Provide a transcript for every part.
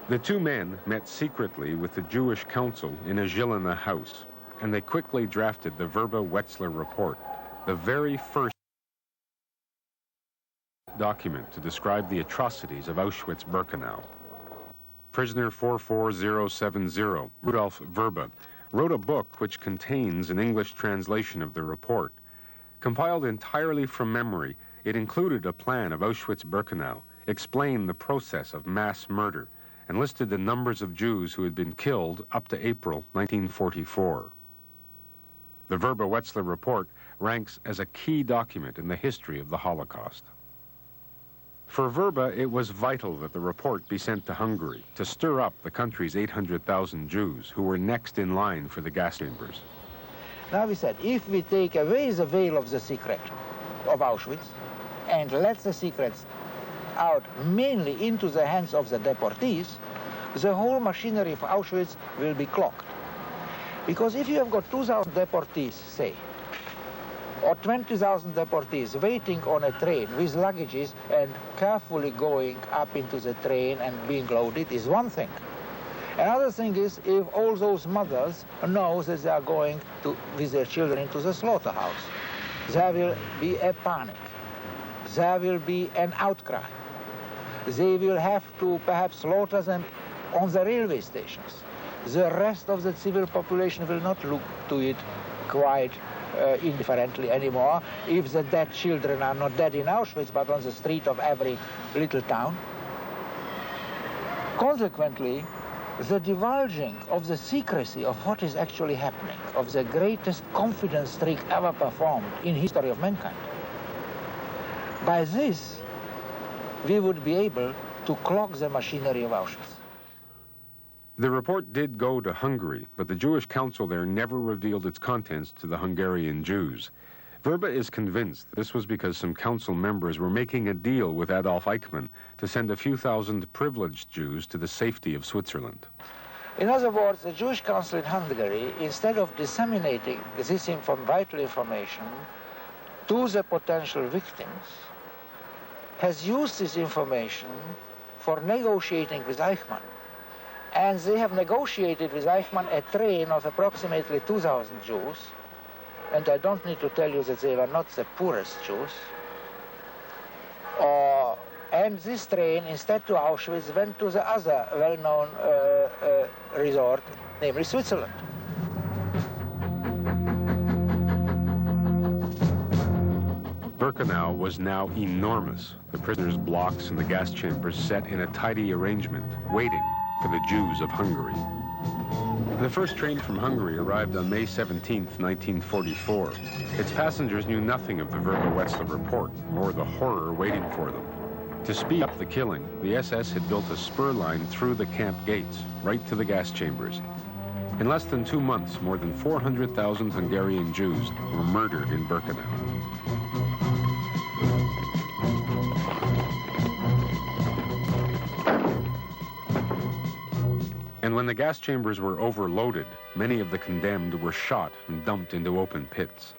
The two men met secretly with the Jewish council in a Zilina house, and they quickly drafted the Vrba-Wetzler report, the very first document to describe the atrocities of Auschwitz-Birkenau. Prisoner 44070, Rudolf Vrba, wrote a book which contains an English translation of the report. Compiled entirely from memory, it included a plan of Auschwitz-Birkenau, explained the process of mass murder, and listed the numbers of Jews who had been killed up to April 1944. The Vrba-Wetzler report ranks as a key document in the history of the Holocaust. For Vrba, it was vital that the report be sent to Hungary to stir up the country's 800,000 Jews who were next in line for the gas chambers. Now we said, if we take away the veil of the secret of Auschwitz and let the secrets out mainly into the hands of the deportees, the whole machinery of Auschwitz will be clogged. Because if you have got 2,000 deportees, say, or 20,000 deportees waiting on a train with luggages and carefully going up into the train and being loaded is one thing. Another thing is if all those mothers know that they are going with their children into the slaughterhouse. There will be a panic. There will be an outcry. They will have to perhaps slaughter them on the railway stations. The rest of the civil population will not look to it quite indifferently anymore if the dead children are not dead in Auschwitz but on the street of every little town. Consequently, the divulging of the secrecy of what is actually happening, of the greatest confidence trick ever performed in history of mankind, by this we would be able to clog the machinery of Auschwitz. The report did go to Hungary, but the Jewish council there never revealed its contents to the Hungarian Jews. Vrba is convinced this was because some council members were making a deal with Adolf Eichmann to send a few thousand privileged Jews to the safety of Switzerland. In other words, the Jewish council in Hungary, instead of disseminating this vital information to the potential victims, has used this information for negotiating with Eichmann. And they have negotiated with Eichmann a train of approximately 2,000 Jews. And I don't need to tell you that they were not the poorest Jews. And this train, instead to Auschwitz, went to the other well-known resort, namely Switzerland. Birkenau was now enormous, the prisoners' blocks and the gas chambers set in a tidy arrangement, waiting for the Jews of Hungary. The first train from Hungary arrived on May 17, 1944. Its passengers knew nothing of the Vrba-Wetzler report or the horror waiting for them. To speed up the killing, the SS had built a spur line through the camp gates, right to the gas chambers. In less than 2 months, more than 400,000 Hungarian Jews were murdered in Birkenau. And when the gas chambers were overloaded, many of the condemned were shot and dumped into open pits.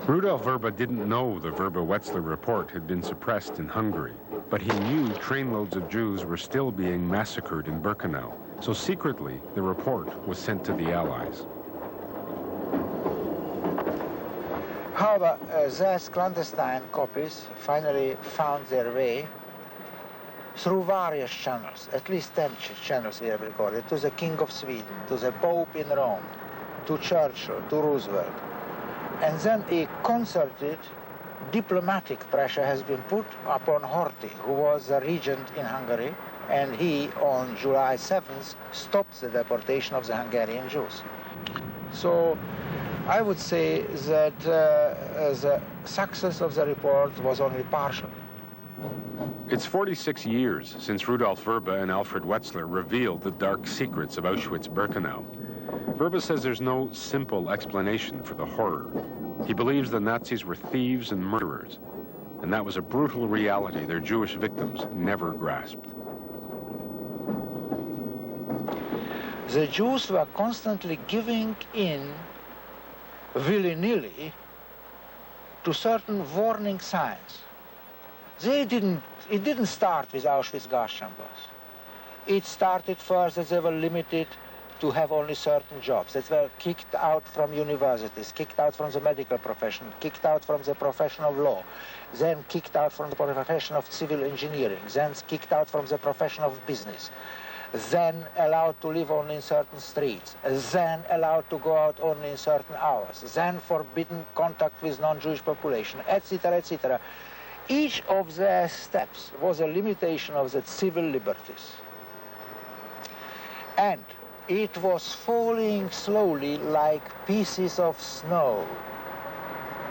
Rudolf Vrba didn't know the Vrba-Wetzler report had been suppressed in Hungary, but he knew trainloads of Jews were still being massacred in Birkenau, so secretly the report was sent to the Allies. However, these clandestine copies finally found their way through various channels, at least 10 channels we have recorded, to the King of Sweden, to the Pope in Rome, to Churchill, to Roosevelt. And then a concerted diplomatic pressure has been put upon Horthy, who was the regent in Hungary, and he, on July 7th, stopped the deportation of the Hungarian Jews. So I would say that the success of the report was only partial. It's 46 years since Rudolf Vrba and Alfred Wetzler revealed the dark secrets of Auschwitz-Birkenau. Vrba says there's no simple explanation for the horror. He believes the Nazis were thieves and murderers, and that was a brutal reality their Jewish victims never grasped. The Jews were constantly giving in willy-nilly to certain warning signs. It didn't start with Auschwitz gas chambers. It started first that they were limited to have only certain jobs, that were kicked out from universities, kicked out from the medical profession, kicked out from the profession of law, then kicked out from the profession of civil engineering, then kicked out from the profession of business, then allowed to live only in certain streets, then allowed to go out only in certain hours, then forbidden contact with non-Jewish population, etc., etc. Each of their steps was a limitation of the civil liberties. And it was falling slowly like pieces of snow,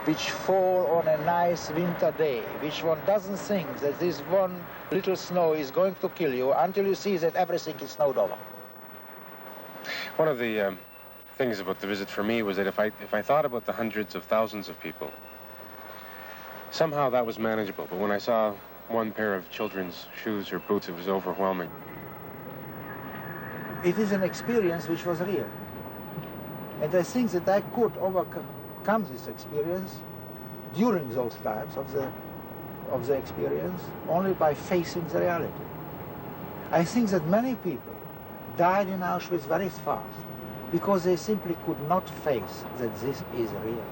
which fall on a nice winter day, which one doesn't think that this one little snow is going to kill you until you see that everything is snowed over. One of the things about the visit for me was that if I thought about the hundreds of thousands of people, somehow that was manageable. But when I saw one pair of children's shoes or boots, it was overwhelming. It is an experience which was real. And I think that I could overcome this experience during those times of the experience only by facing the reality. I think that many people died in Auschwitz very fast because they simply could not face that this is real.